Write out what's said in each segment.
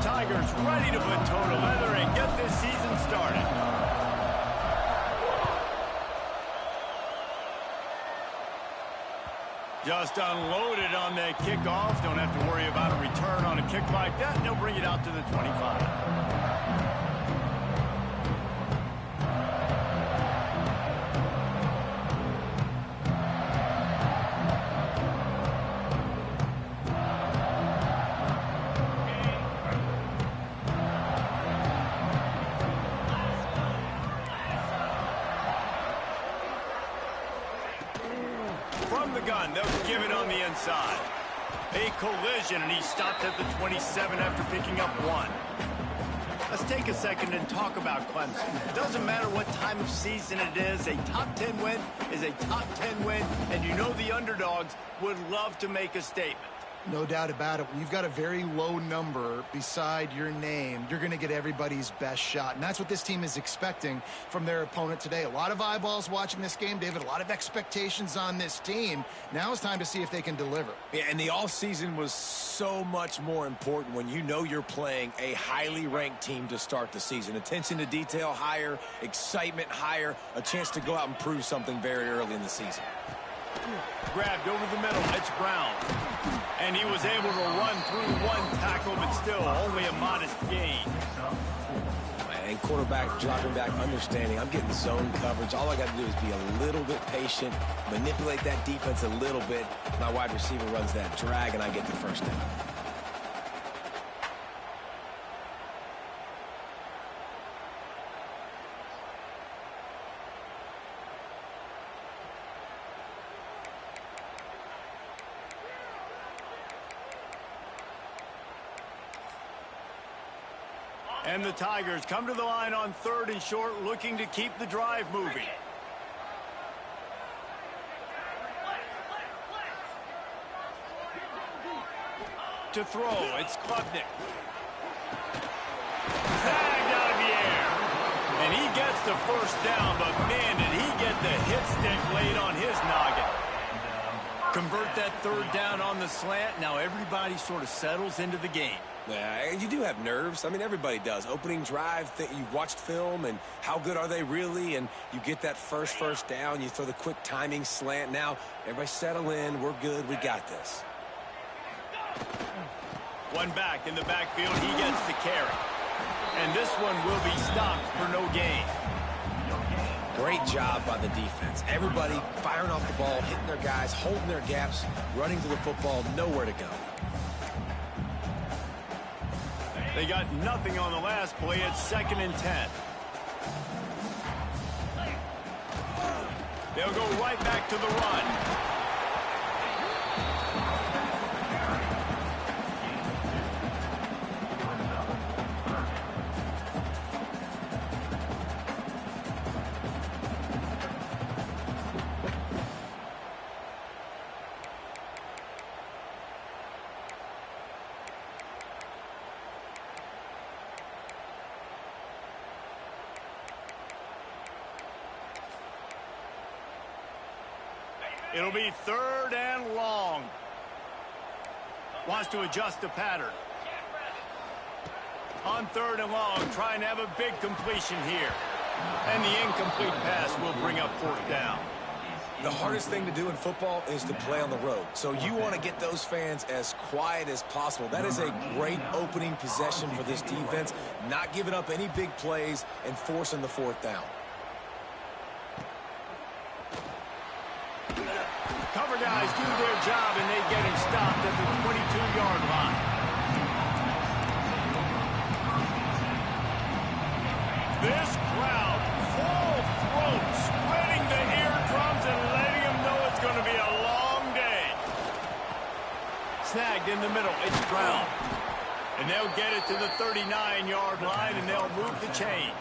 Tigers ready to put toe to leather and get this season started. Just unloaded on that kickoff. Don't have to worry about a return on a kick like that. And they'll bring it out to the 25. From the gun, they'll give it on the inside. A collision, and he stopped at the 27 after picking up one. Let's take a second and talk about Clemson. It doesn't matter what time of season it is. A top 10 win is a top 10 win, and you know the underdogs would love to make a statement. No doubt about it. When you've got a very low number beside your name, you're going to get everybody's best shot. And that's what this team is expecting from their opponent today. A lot of eyeballs watching this game, David. A lot of expectations on this team. Now it's time to see if they can deliver. Yeah, and the offseason was so much more important when you know you're playing a highly ranked team to start the season. Attention to detail higher, excitement higher, a chance to go out and prove something very early in the season. Grabbed over the middle. It's Brown. And he was able to run through one tackle, but still only a modest gain. And quarterback dropping back, understanding I'm getting zone coverage. All I got to do is be a little bit patient, manipulate that defense a little bit. My wide receiver runs that drag, and I get the first down. And the Tigers come to the line on 3rd and short, looking to keep the drive moving. To throw, it's Klubnik. Tagged out of the air. And he gets the first down, but man, did he get the hit stick laid on his noggin. Convert that 3rd down on the slant. Now everybody sort of settles into the game. Yeah, you do have nerves. I mean, everybody does. Opening drive, you've watched film, and how good are they really? And you get that first down. You throw the quick timing slant. Now, everybody settle in. We're good. We got this. One back in the backfield. He gets the carry. And this one will be stopped for no gain. Great job by the defense. Everybody firing off the ball, hitting their guys, holding their gaps, running to the football, nowhere to go. They got nothing on the last play. It's 2nd and 10. They'll go right back to the run. It'll be 3rd and long. Wants to adjust the pattern. On 3rd and long, trying to have a big completion here. And the incomplete pass will bring up 4th down. The hardest thing to do in football is to play on the road. So you want to get those fans as quiet as possible. That is a great opening possession for this defense. Not giving up any big plays and forcing the 4th down. Cover guys do their job, and they get him stopped at the 22-yard line. This crowd, full throat, spreading the eardrums and letting them know it's going to be a long day. Snagged in the middle, it's Brown. And they'll get it to the 39-yard line, and they'll move the chains.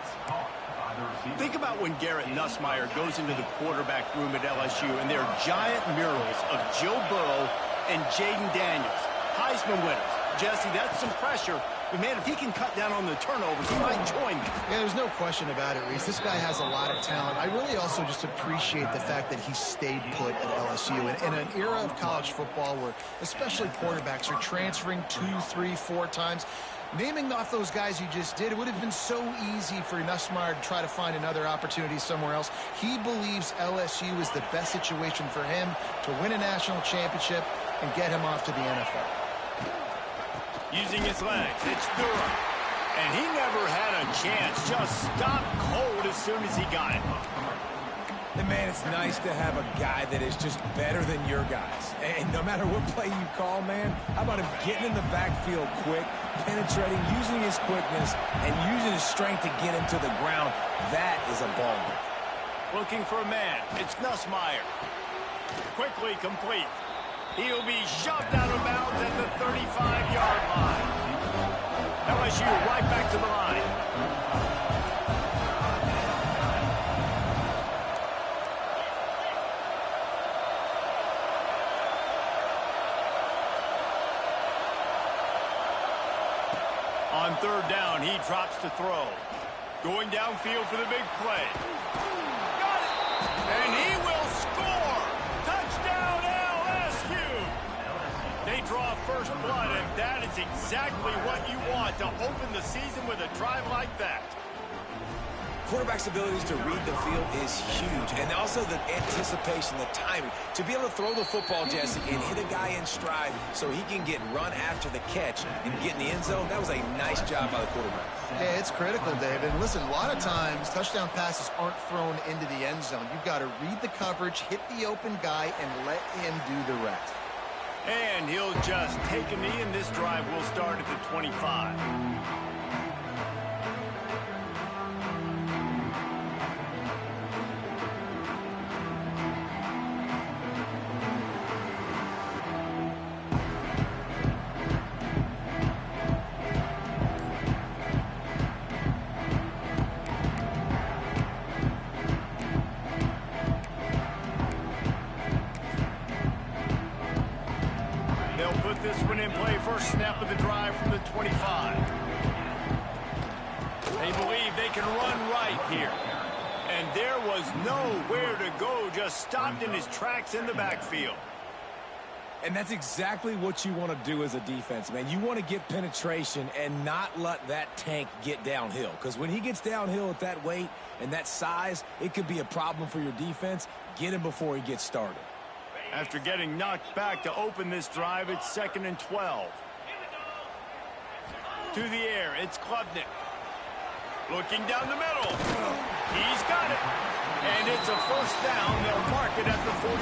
Think about when Garrett Nussmeier goes into the quarterback room at LSU, and there are giant murals of Joe Burrow and Jaden Daniels, Heisman winners. Jesse, that's some pressure. But, man, if he can cut down on the turnovers, he might join me. Yeah, there's no question about it, Reese. This guy has a lot of talent. I really also just appreciate the fact that he stayed put at LSU. In an era of college football where especially quarterbacks are transferring 2, 3, 4 times, Naming off those guys you just did, it would have been so easy for Nussmeier to try to find another opportunity somewhere else. He believes LSU is the best situation for him to win a national championship and get him off to the NFL. Using his legs, it's Durham. And he never had a chance. Just stopped cold as soon as he got it. And, man, it's nice to have a guy that is just better than your guys. And no matter what play you call, man, how about him getting in the backfield quick, penetrating, using his quickness, and using his strength to get him to the ground. That is a baller. Looking for a man. It's Nussmeier. Quickly complete. He'll be shoved out of bounds at the 35-yard line. LSU right back to the line. On third down, he drops to throw. Going downfield for the big play. Got it! And he will score! Touchdown, LSU! They draw first blood, and that is exactly what you want to open the season with a drive like that. Quarterback's abilities to read the field is huge, and also the anticipation, the timing. To be able to throw the football, Jesse, and hit a guy in stride so he can get run after the catch and get in the end zone, that was a nice job by the quarterback. Yeah, it's critical, David. And listen, a lot of times touchdown passes aren't thrown into the end zone. You've got to read the coverage, hit the open guy, and let him do the rest. And he'll just take a knee, and this drive will start at the 25. First snap of the drive from the 25. They believe they can run right here. And there was nowhere to go, just stopped in his tracks in the backfield. And that's exactly what you want to do as a defense, man. You want to get penetration and not let that tank get downhill. Because when he gets downhill at that weight and that size, it could be a problem for your defense. Get him before he gets started. After getting knocked back to open this drive, it's 2nd and 12. To the air, it's Klubnik. Looking down the middle. He's got it. And it's a first down. They'll mark it at the 44.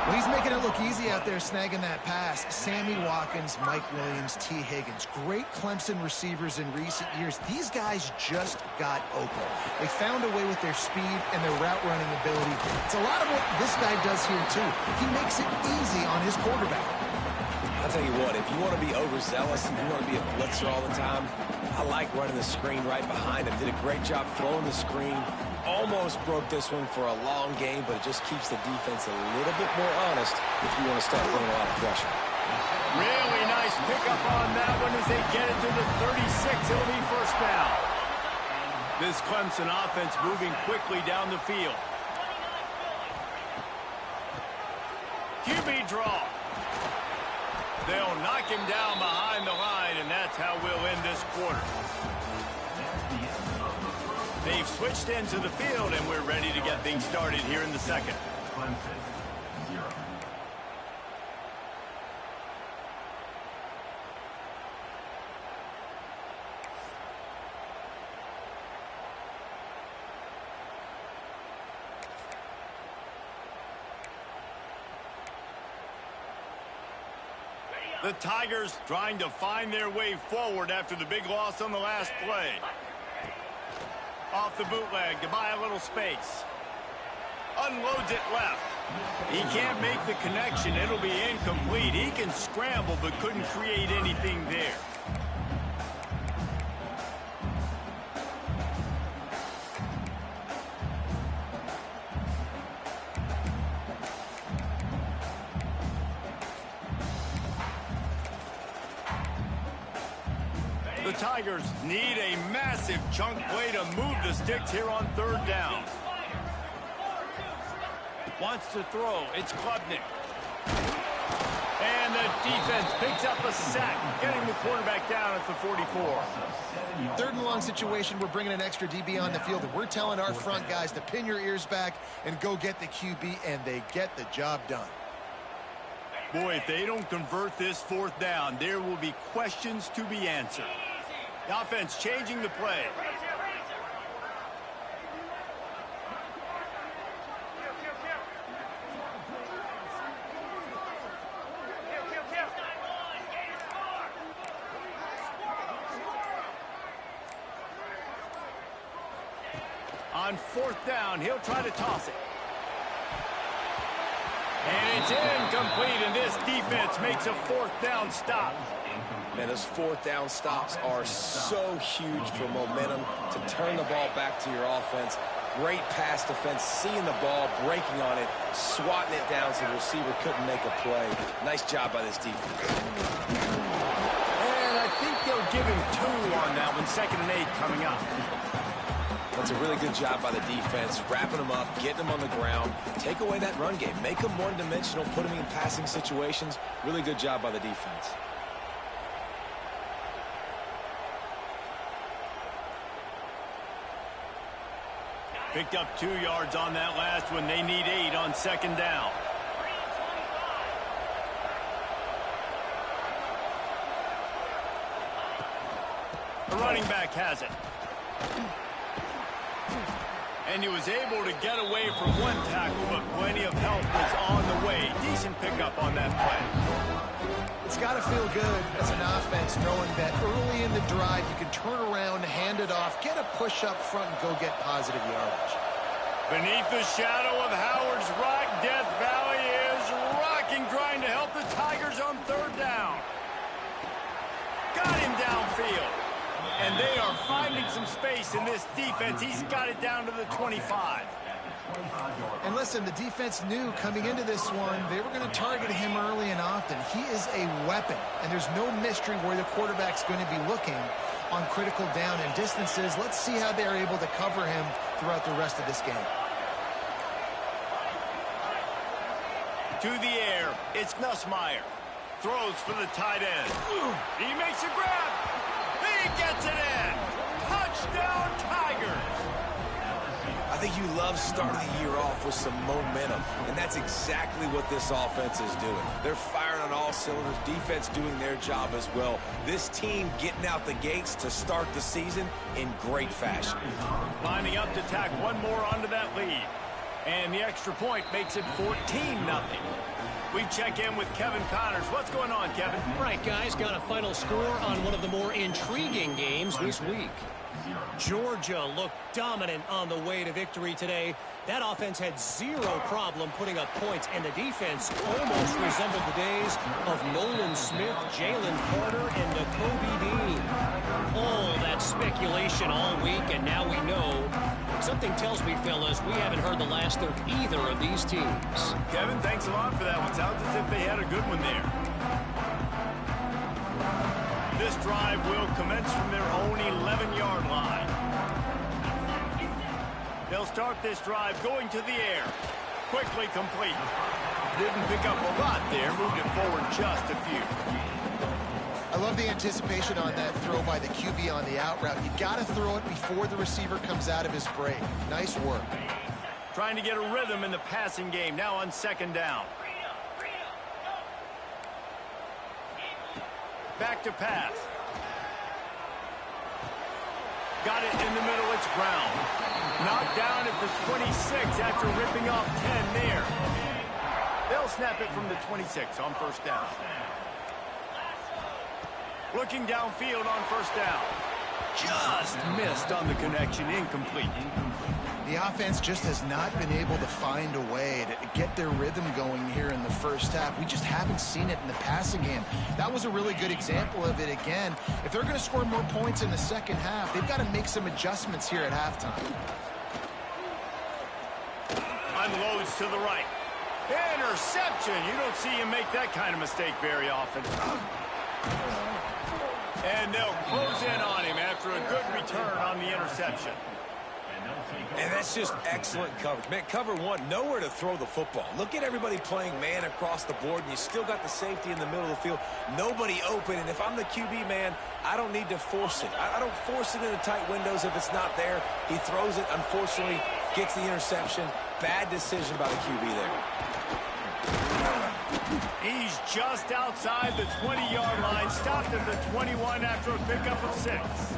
Well, he's making it look easy out there snagging that pass. Sammy Watkins, Mike Williams, T. Higgins. Great Clemson receivers in recent years. These guys just got open. They found a way with their speed and their route running ability. It's a lot of what this guy does here, too. He makes it easy on his quarterback. I'll tell you what, if you want to be overzealous and you want to be a blitzer all the time, I like running the screen right behind him. Did a great job throwing the screen. Almost broke this one for a long game, but it just keeps the defense a little bit more honest if you want to start putting a lot of pressure. Really nice pickup on that one as they get it to the 36. It'll be first down. This Clemson offense moving quickly down the field. QB draw. They'll knock him down behind the line, and that's how we'll end this quarter. They've switched into the field, and we're ready to get things started here in the second. The Tigers trying to find their way forward after the big loss on the last play. Off the bootleg to buy a little space. Unloads it left. He can't make the connection. It'll be incomplete. He can scramble but couldn't create anything there. The Tigers need a massive chunk play to move the sticks here on third down. Wants to throw. It's Klubnik. And the defense picks up a sack, getting the quarterback down at the 44. Third and long situation, we're bringing an extra DB on the field, and we're telling our front guys to pin your ears back and go get the QB, and they get the job done. Boy, if they don't convert this fourth down, there will be questions to be answered. The offense changing the play. On fourth down, he'll try to toss it. And it's incomplete, and this defense makes a fourth down stop. Man, those fourth down stops are so huge for momentum to turn the ball back to your offense. Great pass defense, seeing the ball, breaking on it, swatting it down so the receiver couldn't make a play. Nice job by this defense. And I think they'll give him 2 on that one, 2nd and 8 coming up. That's a really good job by the defense, wrapping them up, getting them on the ground. Take away that run game. Make them one-dimensional, put them in passing situations. Really good job by the defense. Picked up 2 yards on that last one. They need 8 on 2nd down. The running back has it. And he was able to get away from one tackle, but plenty of help was on the way. Decent pickup on that play. It's got to feel good as an offense knowing that early in the drive you can turn around, hand it off, get a push up front, and go get positive yardage. Beneath the shadow of Howard's Rock, Death Valley is rocking, trying to help the Tigers on 3rd down. Got him downfield. And they are finding some space in this defense. He's got it down to the 25. And listen, the defense knew coming into this one, they were going to target him early and often. He is a weapon, and there's no mystery where the quarterback's going to be looking on critical down and distances. Let's see how they're able to cover him throughout the rest of this game. To the air, it's Nussmeier. Throws for the tight end. He makes a grab. He gets it in. Touchdown, Tigers. I think you love starting the year off with some momentum, and that's exactly what this offense is doing. They're firing on all cylinders, defense doing their job as well. This team getting out the gates to start the season in great fashion. Lining up to tack one more onto that lead. And the extra point makes it 14-0. We check in with Kevin Connors. What's going on, Kevin? Right, guys. Got a final score on one of the more intriguing games this week. Georgia looked dominant on the way to victory today. That offense had 0 problem putting up points, and the defense almost resembled the days of Nolan Smith, Jalen Carter, and Nakobe Dean. All that speculation all week, and now we know. Something tells me, fellas, we haven't heard the last of either of these teams. Kevin, thanks a lot for that one. Sounds as if they had a good one there. This drive will commence from their own 11-yard line. They'll start this drive going to the air. Quickly complete. Didn't pick up a lot there. Moved it forward just a few. I love the anticipation on that throw by the QB on the out route. You got to throw it before the receiver comes out of his break. Nice work. Trying to get a rhythm in the passing game. Now on 2nd down. Back to pass. Got it in the middle. It's Brown. Knocked down at the 26 after ripping off 10 there. They'll snap it from the 26 on 1st down. Looking downfield on 1st down. Just missed on the connection. Incomplete. The offense just has not been able to find a way to get their rhythm going here in the first half. We just haven't seen it in the passing game. That was a really good example of it again. If they're going to score more points in the second half, they've got to make some adjustments here at halftime. Unloads to the right. Interception. You don't see him make that kind of mistake very often. And they'll close in on him after a good return on the interception. And that's just excellent coverage. Man, cover one, nowhere to throw the football. Look at everybody playing man across the board, and you still got the safety in the middle of the field. Nobody open, and if I'm the QB, man, I don't need to force it. I don't force it into tight windows if it's not there. He throws it, unfortunately, gets the interception. Bad decision by the QB there. He's just outside the 20-yard line, stopped at the 21 after a pickup of 6.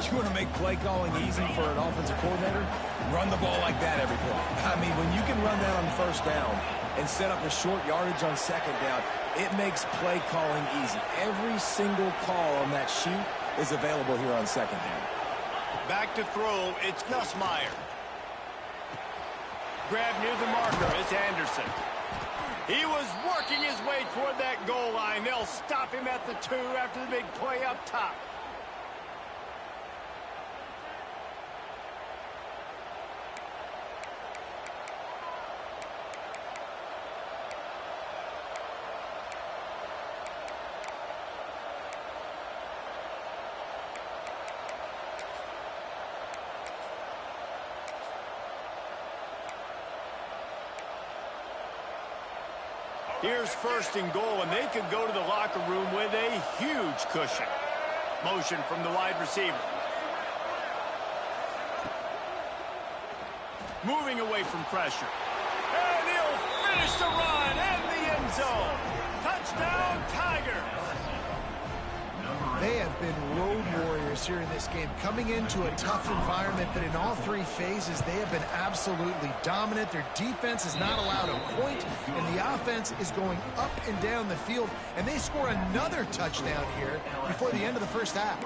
You want to make play calling easy for an offensive coordinator? Run the ball like that every play. I mean, when you can run that on first down and set up a short yardage on second down, it makes play calling easy. Every single call on that sheet is available here on second down. Back to throw, it's Nussmeier. Grab near the marker, it's Anderson. He was working his way toward that goal line. They'll stop him at the 2 after the big play up top. Here's first and goal, and they could go to the locker room with a huge cushion. Motion from the wide receiver. Moving away from pressure. And he'll finish the run and the end zone. Touchdown, Tigers. They have been road warriors here in this game, coming into a tough environment, but in all 3 phases, they have been absolutely dominant. Their defense is not allowed a point, and the offense is going up and down the field, and they score another touchdown here before the end of the first half.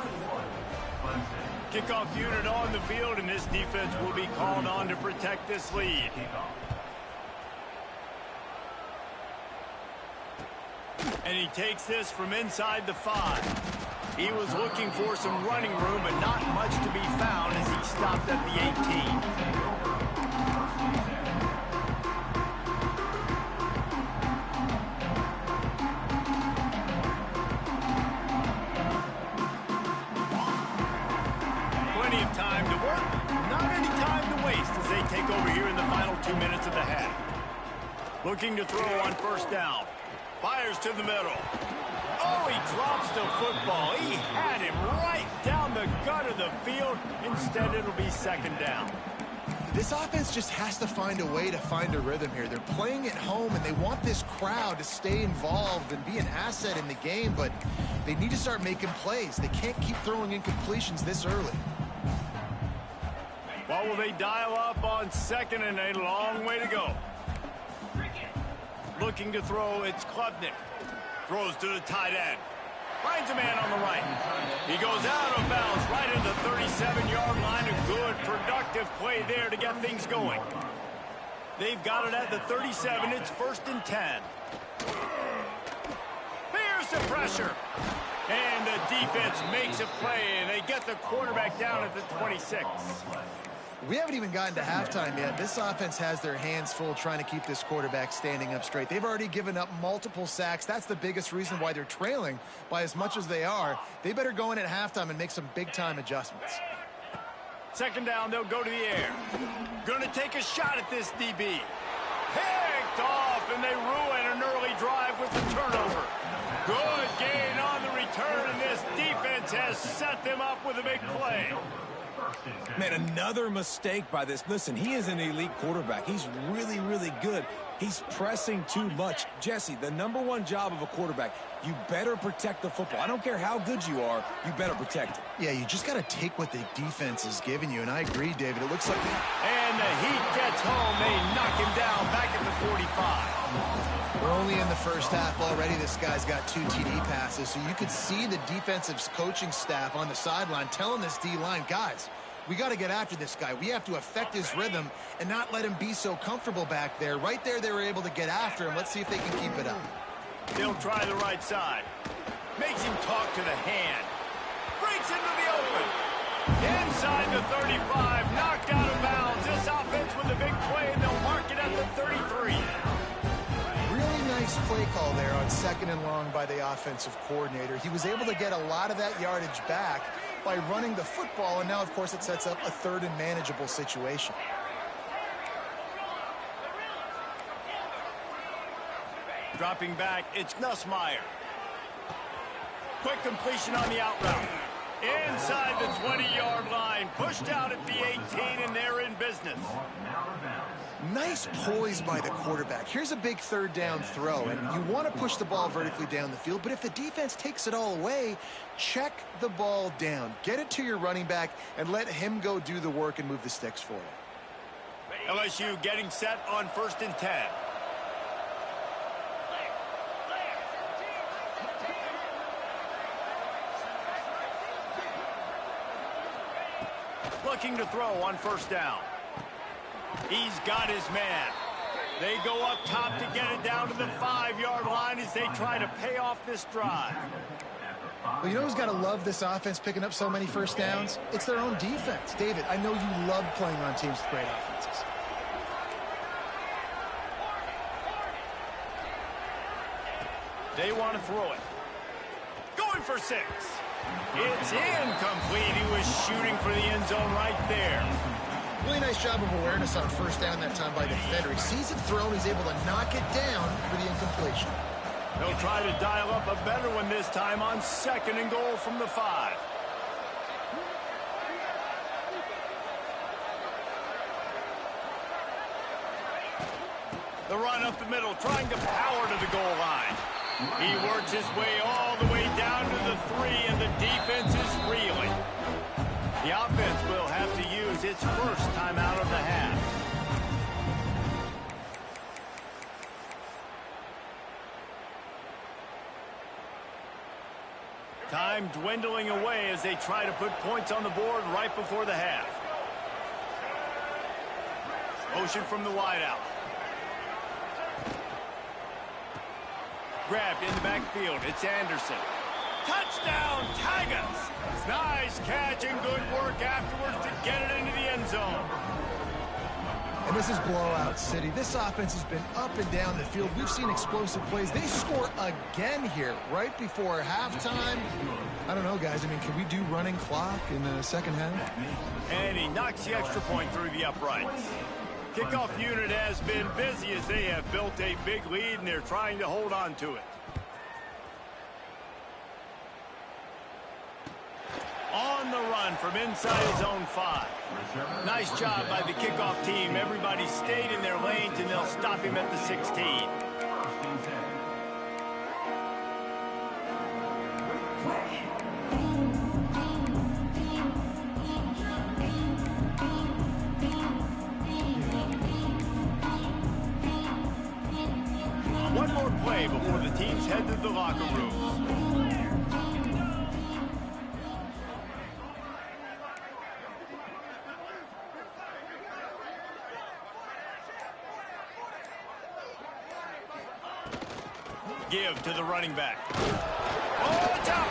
Kickoff unit on the field, and this defense will be called on to protect this lead. And he takes this from inside the 5. He was looking for some running room, but not much to be found as he stopped at the 18. Plenty of time to work, not any time to waste as they take over here in the final 2 minutes of the half. Looking to throw on first down. Fires to the middle. Oh, he drops the football. He had him right down the gut of the field. Instead, it'll be second down. This offense just has to find a way to find a rhythm here. They're playing at home, and they want this crowd to stay involved and be an asset in the game, but they need to start making plays. They can't keep throwing incompletions this early. What will they dial up on second and a long way to go? Looking to throw, it's Klubnik. Throws to the tight end. Finds a man on the right. He goes out of bounds right at the 37-yard line. A good, productive play there to get things going. They've got it at the 37. It's first and 10. Here's the pressure. And the defense makes a play, and they get the quarterback down at the 26. We haven't even gotten to halftime yet. This offense has their hands full trying to keep this quarterback standing up straight. They've already given up multiple sacks. That's the biggest reason why they're trailing by as much as they are. They better go in at halftime and make some big-time adjustments. Second down, they'll go to the air. Gonna take a shot at this DB. Picked off, and they ruin an early drive with the turnover. Good gain on the return, and this defense has set them up with a big play. Man, another mistake by this. Listen, he is an elite quarterback. He's really, really good. He's pressing too much. Jesse, the #1 job of a quarterback, you better protect the football. I don't care how good you are, you better protect it. Yeah, you just got to take what the defense is giving you, and I agree, David. It looks like... And the Heat gets home. They knock him down back at the 45. We're only in the first half already. This guy's got 2 TD passes, so you could see the defensive coaching staff on the sideline telling this D-line, guys, we got to get after this guy. We have to affect his rhythm and not let him be so comfortable back there. Right there, they were able to get after him. Let's see if they can keep it up. They'll try the right side. Makes him talk to the hand. Breaks into the open. Inside the 35. Knocked out of bounds. This offense with a big play, and they'll mark it at the 33. Really nice play call there on second and long by the offensive coordinator. He was able to get a lot of that yardage back by running the football, and now, of course, it sets up a third and manageable situation. Dropping back, it's Nussmeier. Quick completion on the out route. Inside the 20-yard line, pushed out at the 18, and they're in business. Nice poise by the quarterback. Here's a big third down throw, and you want to push the ball vertically down the field, but if the defense takes it all away, check the ball down. Get it to your running back and let him go do the work and move the sticks for you. LSU getting set on 1st and 10. Looking to throw on 1st down. He's got his man. They go up top to get it down to the 5-yard line as they try to pay off this drive. Well, you know who's got to love this offense picking up so many first downs? It's their own defense. David, I know you love playing on teams with great offenses. They want to throw it. Going for 6. It's incomplete. He was shooting for the end zone right there. Really nice job of awareness on 1st down that time by the defender. He sees it thrown. He's able to knock it down for the incompletion. They'll try to dial up a better one this time on 2nd and goal from the 5. The run up the middle, trying to power to the goal line. He works his way all the way down to the 3, and the defense is reeling. The offense will have to use its first timeout of the half. Time dwindling away as they try to put points on the board right before the half. Motion from the wideout. Grabbed in the backfield. It's Anderson. Touchdown, Tigers! Nice catch and good work afterwards to get it into the end zone. And this is blowout city. This offense has been up and down the field. We've seen explosive plays. They score again here right before halftime. I don't know, guys. I mean, can we do running clock in the second half? And he knocks the extra point through the uprights. Kickoff unit has been busy as they have built a big lead, and they're trying to hold on to it. On the run from inside his own 5. Nice job by the kickoff team. Everybody stayed in their lanes, and they'll stop him at the 16. One more play before the teams head to the locker rooms. Give to the running back. Oh, it's out!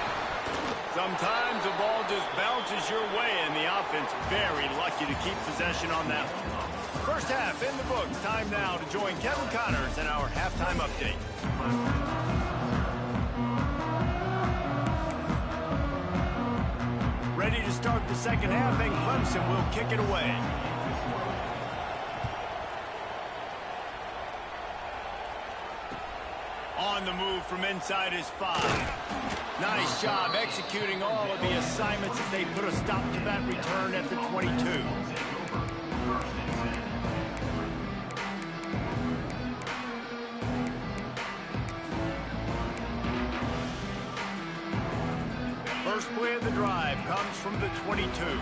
Sometimes the ball just bounces your way, and the offense very lucky to keep possession on that one. First half in the books. Time now to join Kevin Connors in our halftime update. Ready to start the second half, and Clemson will kick it away. On the move from inside his 5. Nice job executing all of the assignments as they put a stop to that return at the 22. First play of the drive comes from the 22.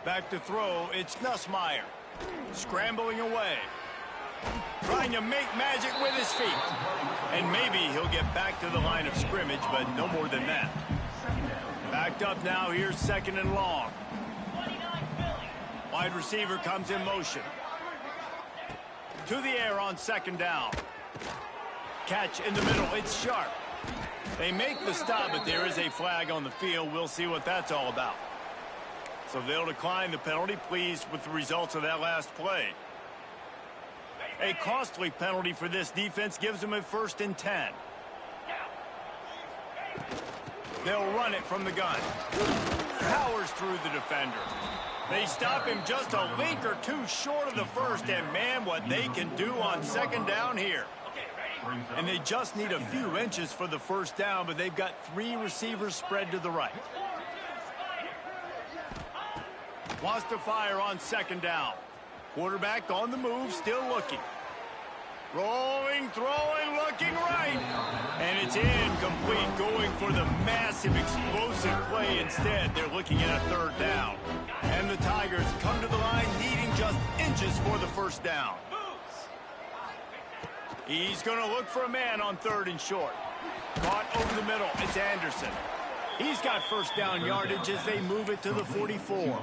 Back to throw, it's Nussmeier. Scrambling away. Trying to make magic with his feet. And maybe he'll get back to the line of scrimmage, but no more than that. Backed up now, here's 2nd and long. Wide receiver comes in motion. To the air on 2nd down. Catch in the middle, it's sharp. They make the stop, but there is a flag on the field. We'll see what that's all about. So they'll decline the penalty, pleased with the results of that last play. A costly penalty for this defense gives them a 1st and 10. They'll run it from the gun. Powers through the defender. They stop him just a link or two short of the first, and man, what they can do on second down here. And they just need a few inches for the first down, but they've got 3 receivers spread to the right. Wants to fire on second down. Quarterback on the move, still looking. Rolling, throwing, looking right. And it's incomplete, going for the massive explosive play instead. They're looking at a third down. And the Tigers come to the line needing just inches for the first down. He's going to look for a man on third and short. Caught over the middle. It's Anderson. He's got first down yardage as they move it to the 44.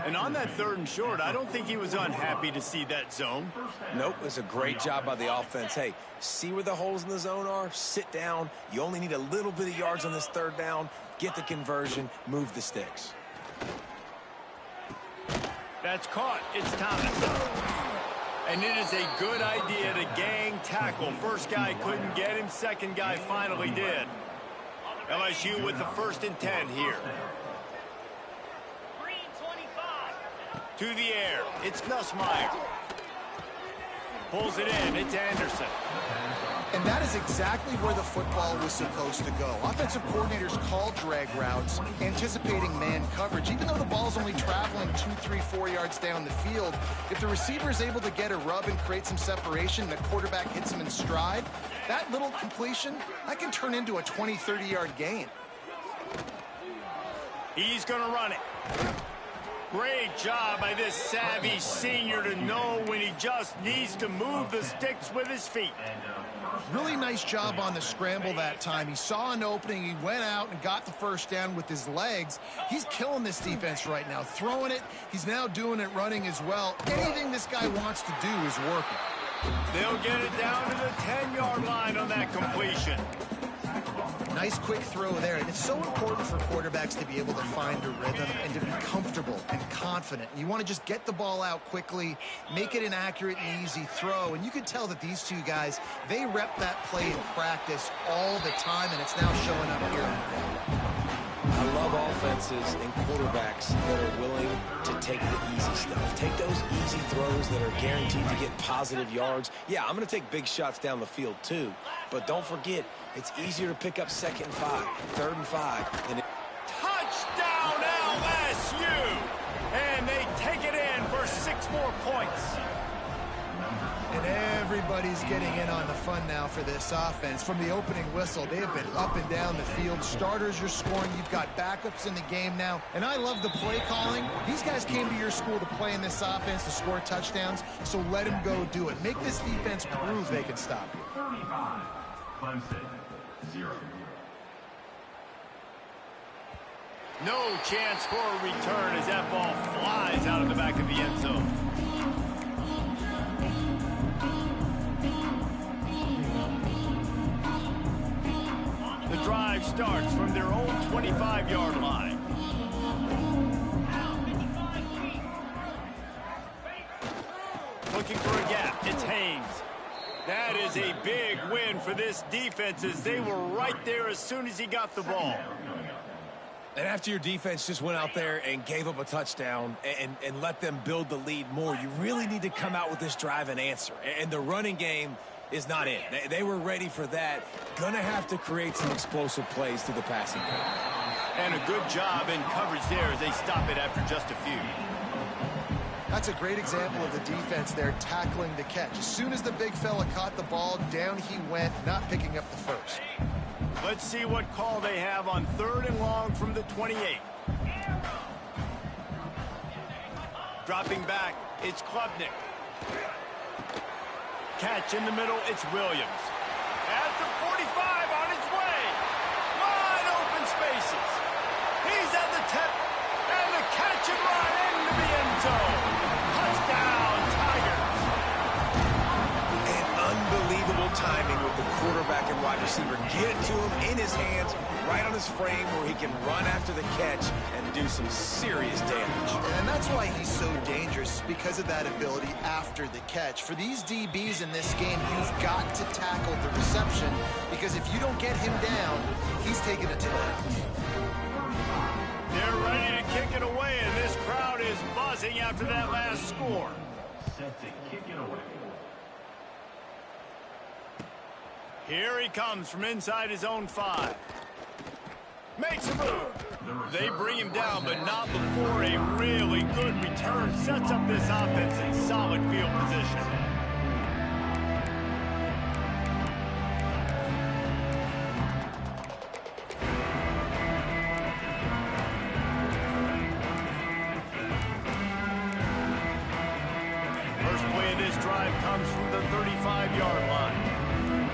And on that third and short, I don't think he was unhappy to see that zone. Nope, it's a great job by the offense. Hey, see where the holes in the zone are? Sit down. You only need a little bit of yards on this third down. Get the conversion. Move the sticks. That's caught. It's Thomas. And it is a good idea to gang tackle. First guy couldn't get him. Second guy finally did. LSU with the 1st and 10 here. To the air. It's Nussmeier. Pulls it in. It's Anderson. And that is exactly where the football was supposed to go. Offensive coordinators call drag routes, anticipating man coverage. Even though the ball's only traveling 2, 3, 4 yards down the field, if the receiver is able to get a rub and create some separation, the quarterback hits him in stride, that little completion, that can turn into a 20, 30-yard gain. He's going to run it. Great job by this savvy senior to know when he just needs to move the sticks with his feet. Really nice job on the scramble that time. He saw an opening. He went out and got the first down with his legs. He's killing this defense right now. Throwing it. He's now doing it running as well. Anything this guy wants to do is working. They'll get it down to the 10-yard line on that completion. Nice quick throw there. And it's so important for quarterbacks to be able to find a rhythm and to be comfortable and confident. You want to just get the ball out quickly, make it an accurate and easy throw. And you can tell that these two guys, they rep that play in practice all the time, and it's now showing up here. I love offenses and quarterbacks that are willing to take the easy stuff. Take those easy throws that are guaranteed to get positive yards. Yeah, I'm going to take big shots down the field too. But don't forget, it's easier to pick up 2nd and 5, 3rd and 5 than it. Touchdown LSU! And they take it in for 6 more points. And everybody's getting in on the fun now for this offense. From the opening whistle, they have been up and down the field. Starters are scoring. You've got backups in the game now. And I love the play calling. These guys came to your school to play in this offense to score touchdowns, so let them go do it. Make this defense prove they can stop you. 35, Clemson, 0. No chance for a return as that ball flies out of the back of the end zone. The drive starts from their own 25-yard line. Looking for a gap. It's Haynes. That is a big win for this defense as they were right there as soon as he got the ball. And after your defense just went out there and gave up a touchdown and let them build the lead more, you really need to come out with this drive and answer. And the running game is not in. They were ready for that. Gonna have to create some explosive plays through the passing game. And a good job in coverage there as they stop it after just a few. That's a great example of the defense there tackling the catch. As soon as the big fella caught the ball, down he went, not picking up the first. Let's see what call they have on 3rd and long from the 28. Dropping back, it's Klubnik. Catch in the middle, it's Williams. At the 45 on his way. Wide open spaces. He's at the 10, and the catch and run into the end zone. Touchdown, Tigers. And unbelievable timing with the quarterback and wide receiver. Get it to him in his hands, right on his frame where he can run after the catch and do some serious damage. And that's why he's so dangerous, because of that ability after the catch. For these DBs in this game, you've got to tackle the reception. interception, because if you don't get him down, he's taking it to the house. They're ready to kick it away, and this crowd is buzzing after that last score. Set to kick it away. Here he comes from inside his own 5. Makes a move. They bring him down, but not before a really good return sets up this offense in solid field position. First play of this drive comes from the 35-yard line.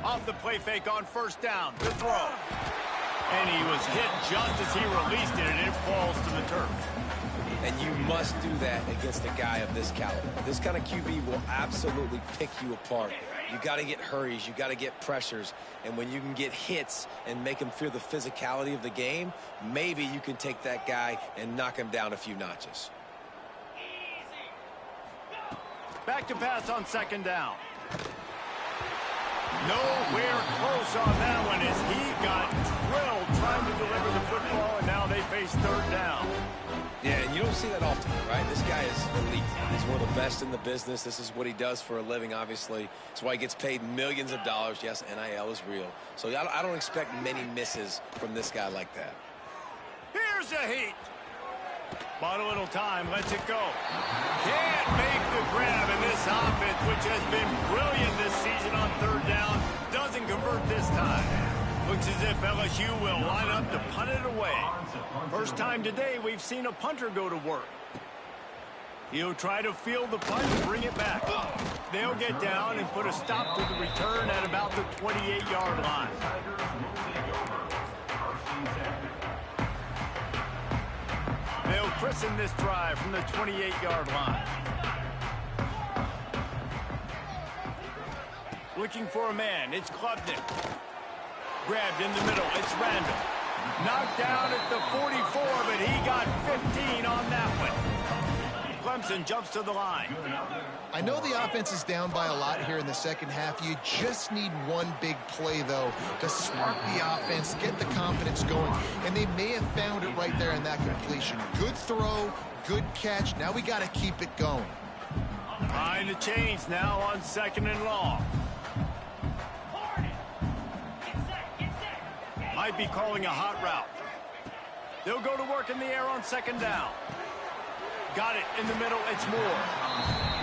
Off the play fake on first down. The throw. And he was hit just as he released it, and it falls to the turf. And you must do that against a guy of this caliber. This kind of QB will absolutely pick you apart. You got to get hurries. You got to get pressures. And when you can get hits and make him feel the physicality of the game, maybe you can take that guy and knock him down a few notches. Back to pass on second down. Nowhere close on that one as he got drilled trying to deliver the football, and now they face third down. Yeah, and you don't see that often, right? This guy is elite. He's one of the best in the business. This is what he does for a living, obviously. That's why he gets paid millions of dollars. Yes, NIL is real. So I don't expect many misses from this guy like that. Here's a heat. Bought a little time, lets it go. Can't make the grab, in this offense, which has been brilliant this season on third down, doesn't convert this time. Looks as if LSU will line up to punt it away. First time today we've seen a punter go to work. He'll try to field the punt and bring it back. They'll get down and put a stop to the return at about the 28-yard line. They'll christen this drive from the 28-yard line. Looking for a man, it's Klubnik. Grabbed in the middle, it's Randall. Knocked down at the 44, but he got 15 on that one. Clemson jumps to the line. I know the offense is down by a lot here in the second half. You just need one big play, though, to spark the offense, get the confidence going, and they may have found it right there in that completion. Good throw, good catch. Now we got to keep it going. Behind the chains now on second and long. Might be calling a hot route. They'll go to work in the air on second down. Got it in the middle, it's Moore.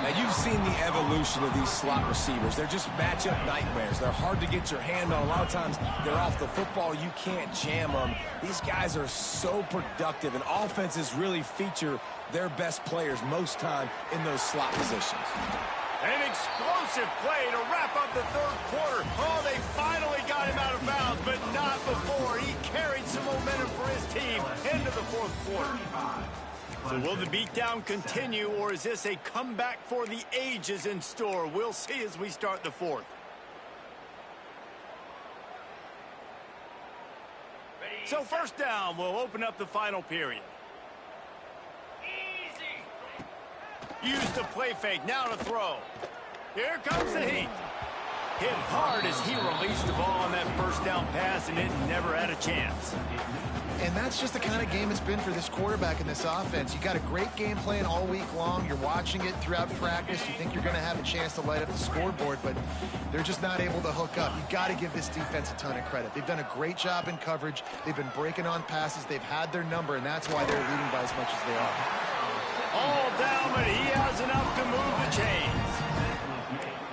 Now, you've seen the evolution of these slot receivers. They're just matchup nightmares. They're hard to get your hand on. A lot of times, they're off the football. You can't jam them. These guys are so productive, and offenses really feature their best players most time in those slot positions. An explosive play to wrap up the third quarter. Oh, they finally got him out of bounds, but not before. He carried some momentum for his team into the fourth quarter. So will the beatdown continue, or is this a comeback for the ages in store? We'll see as we start the fourth. So first down, we'll open up the final period. Use the play fake, now to throw. Here comes the heat. Hit hard as he released the ball on that first down pass, and it never had a chance. And that's just the kind of game it's been for this quarterback in this offense. You got a great game plan all week long. You're watching it throughout practice. You think you're going to have a chance to light up the scoreboard, but they're just not able to hook up. You got to give this defense a ton of credit. They've done a great job in coverage. They've been breaking on passes. They've had their number, and that's why they're leading by as much as they are. All down, but he has enough to move the chains.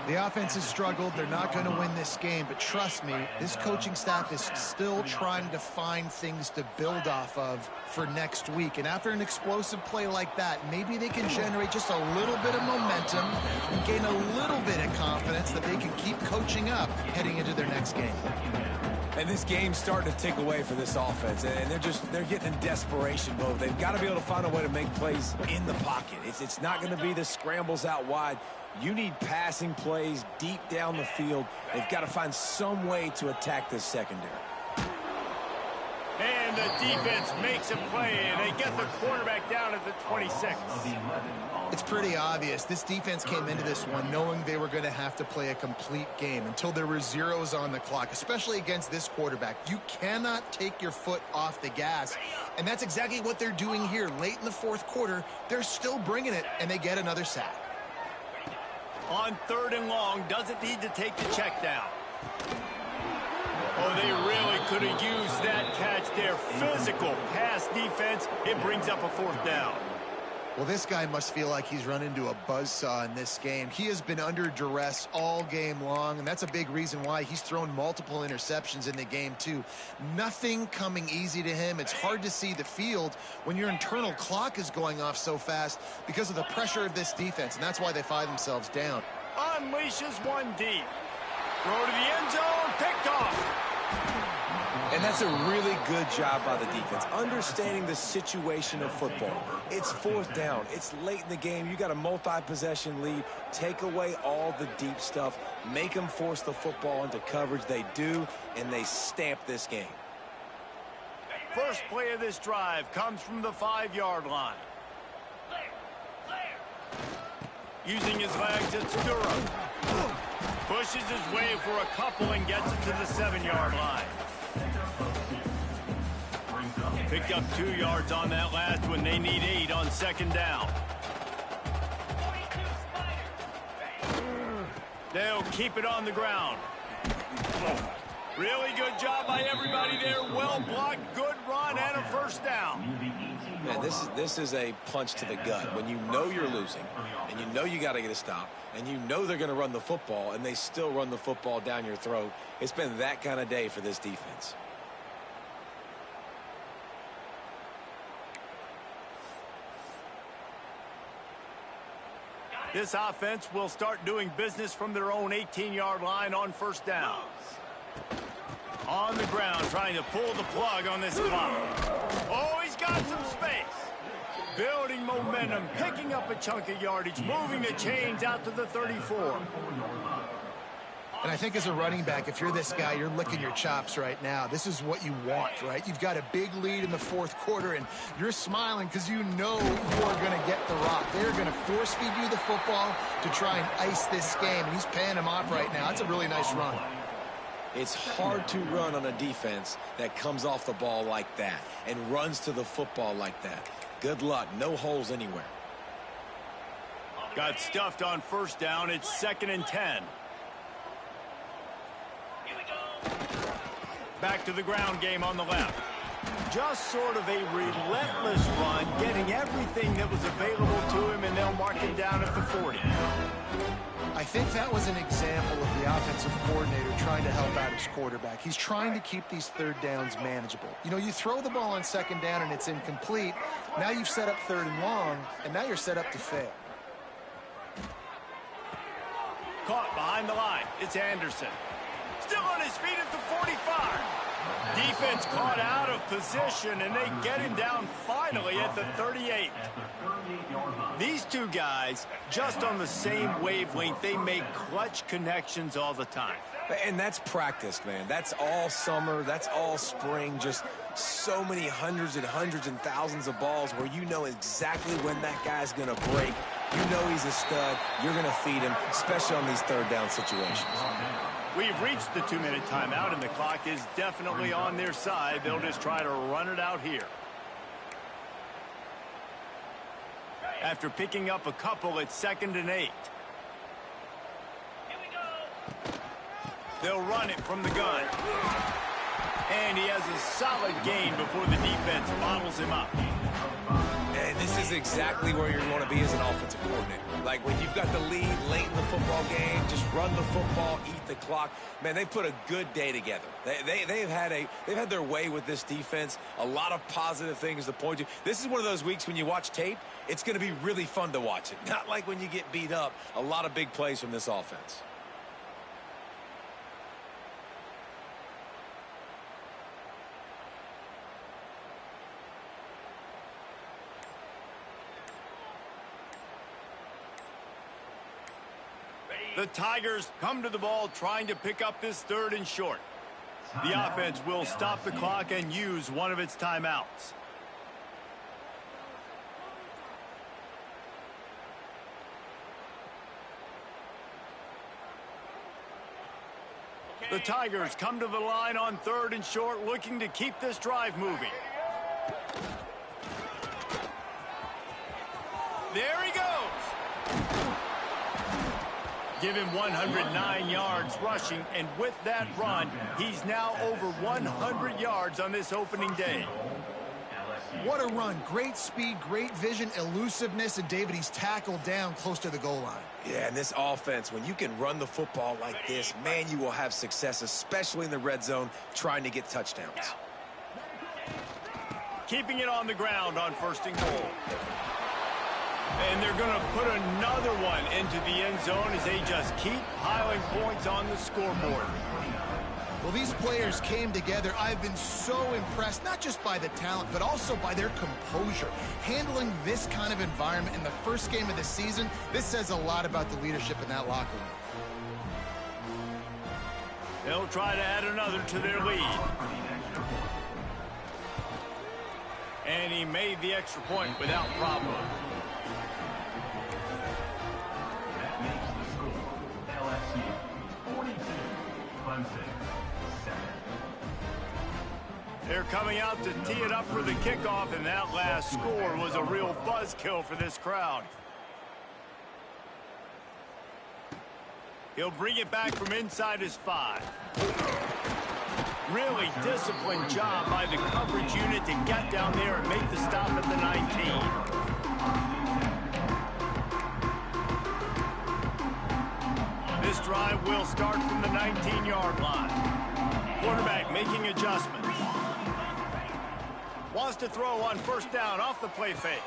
The offense has struggled. They're not going to win this game, but trust me, this coaching staff is still trying to find things to build off of for next week. And after an explosive play like that, maybe they can generate just a little bit of momentum and gain a little bit of confidence that they can keep coaching up heading into their next game. And this game's starting to tick away for this offense, and they're getting in desperation mode. They've got to be able to find a way to make plays in the pocket. It's not going to be the scrambles out wide. You need passing plays deep down the field. They've got to find some way to attack this secondary. And And the defense makes a play, and they get the quarterback down at the 26. It's pretty obvious. This defense came into this one knowing they were going to have to play a complete game until there were zeros on the clock, especially against this quarterback. You cannot take your foot off the gas, and that's exactly what they're doing here. Late in the fourth quarter, they're still bringing it, and they get another sack. On 3rd and long, doesn't need to take the check down. Oh, they really could have used that catch there. Physical pass defense. It brings up a 4th down. Well, this guy must feel like he's run into a buzzsaw in this game. He has been under duress all game long, and that's a big reason why he's thrown multiple interceptions in the game, too. Nothing coming easy to him. It's hard to see the field when your internal clock is going off so fast because of the pressure of this defense, and that's why they find themselves down. Unleashes one deep. Throw to the end zone. Picked off. And that's a really good job by the defense, understanding the situation of football. It's 4th down. It's late in the game. You got a multi-possession lead. Take away all the deep stuff. Make them force the football into coverage. They do, and they stamp this game. First play of this drive comes from the 5-yard line. Using his legs, it's Durham. Pushes his way for a couple and gets it to the 7-yard line. Picked up 2 yards on that last one. They need 8 on 2nd down. They'll keep it on the ground. Really good job by everybody there. Well blocked, good run, and a 1st down. Man, this is a punch to the gut. When you know you're losing, and you know you got to get a stop, and you know they're going to run the football, and they still run the football down your throat. It's been that kind of day for this defense. This offense will start doing business from their own 18-yard line on 1st down. On the ground, trying to pull the plug on this clock. Oh, he's got some space. Building momentum, picking up a chunk of yardage, moving the chains out to the 34. And I think as a running back, if you're this guy, you're licking your chops right now. This is what you want, right? You've got a big lead in the 4th quarter, and you're smiling because you know you are going to get the rock. They're going to force feed you the football to try and ice this game, and he's paying him off right now. That's a really nice run. It's hard to run on a defense that comes off the ball like that and runs to the football like that. Good luck. No holes anywhere. Got stuffed on 1st down. It's 2nd and 10. Back to the ground game on the left. Just sort of a relentless run, getting everything that was available to him, and they'll mark him down at the 40. I think that was an example of the offensive coordinator trying to help out his quarterback. He's trying to keep these 3rd downs manageable. You know, you throw the ball on 2nd down and it's incomplete. Now you've set up 3rd and long, and now you're set up to fail. Caught behind the line. It's Anderson. Still on his feet at the 45. Defense caught out of position, and they get him down finally at the 38. These two guys, just on the same wavelength, they make clutch connections all the time. And that's practice, man. That's all summer. That's all spring. Just so many hundreds and thousands of balls where you know exactly when that guy's going to break. You know he's a stud. You're going to feed him, especially on these 3rd down situations. We've reached the 2-minute timeout, and the clock is definitely on their side. They'll just try to run it out here. After picking up a couple, it's 2nd and 8. They'll run it from the gun. And he has a solid gain before the defense bottles him up. And this is exactly where you're going to be as an offensive coordinator. Like when you've got the lead late in the football game, just run the football, eat the clock. Man, they put a good day together. They've had their way with this defense. A lot of positive things to point to. This is one of those weeks when you watch tape, it's going to be really fun to watch it. Not like when you get beat up. A lot of big plays from this offense. The Tigers come to the ball trying to pick up this 3rd and short. The offense will stop the clock and use one of its timeouts. The Tigers come to the line on 3rd and short, looking to keep this drive moving. There he goes. Give him 109 yards rushing, and with that run, he's now over 100 yards on this opening day. What a run. Great speed, great vision, elusiveness, and David, he's tackled down close to the goal line. Yeah, and this offense, when you can run the football like this, man, you will have success, especially in the red zone, trying to get touchdowns. Keeping it on the ground on 1st and goal. And they're going to put another one into the end zone as they just keep piling points on the scoreboard. Well, these players came together. I've been so impressed, not just by the talent, but also by their composure. Handling this kind of environment in the first game of the season, this says a lot about the leadership in that locker room. They'll try to add another to their lead. And he made the extra point without problem. That makes the score LSU 42, Clemson 7. They're coming out to tee it up for the kickoff, and that last score was a real buzzkill for this crowd. He'll bring it back from inside his 5. Really disciplined job by the coverage unit to get down there and make the stop at the 19. This drive will start from the 19-yard line. Quarterback making adjustments. Wants to throw on 1st down off the play fake.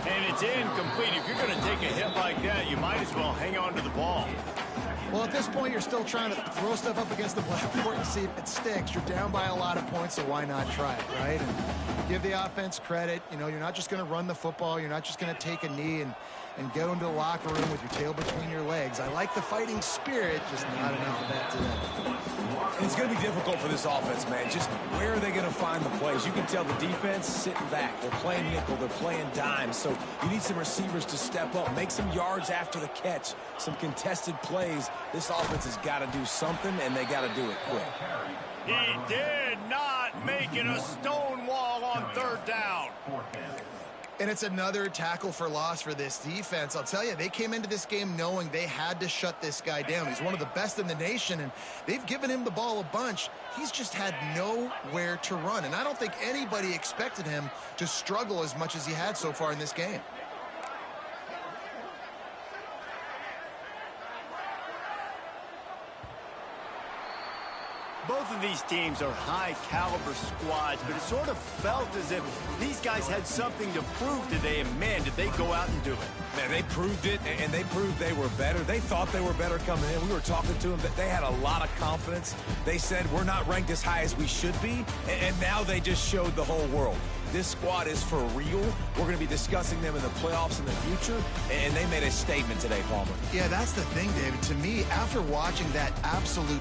And it's incomplete. If you're going to take a hit like that, you might as well hang on to the ball. Well, at this point, you're still trying to throw stuff up against the blackboard and see if it sticks. You're down by a lot of points, so why not try it, right? And give the offense credit. You know, you're not just going to run the football. You're not just going to take a knee and go into the locker room with your tail between your legs. I like the fighting spirit, just not enough of that today. And it's going to be difficult for this offense, man. Just where are they going to find the plays? You can tell the defense sitting back. They're playing nickel. They're playing dime. So you need some receivers to step up, make some yards after the catch, some contested plays. This offense has got to do something, and they got to do it quick. He did not make it a stone wall on 3rd down. And it's another tackle for loss for this defense. I'll tell you, they came into this game knowing they had to shut this guy down. He's one of the best in the nation, and they've given him the ball a bunch. He's just had nowhere to run, and I don't think anybody expected him to struggle as much as he had so far in this game. Both of these teams are high-caliber squads, but it sort of felt as if these guys had something to prove today, and, man, did they go out and do it. Man, they proved it, and they proved they were better. They thought they were better coming in. We were talking to them, that they had a lot of confidence. They said, we're not ranked as high as we should be, and now they just showed the whole world. This squad is for real. We're going to be discussing them in the playoffs in the future, and they made a statement today, Palmer. Yeah, that's the thing, David. To me, after watching that absolute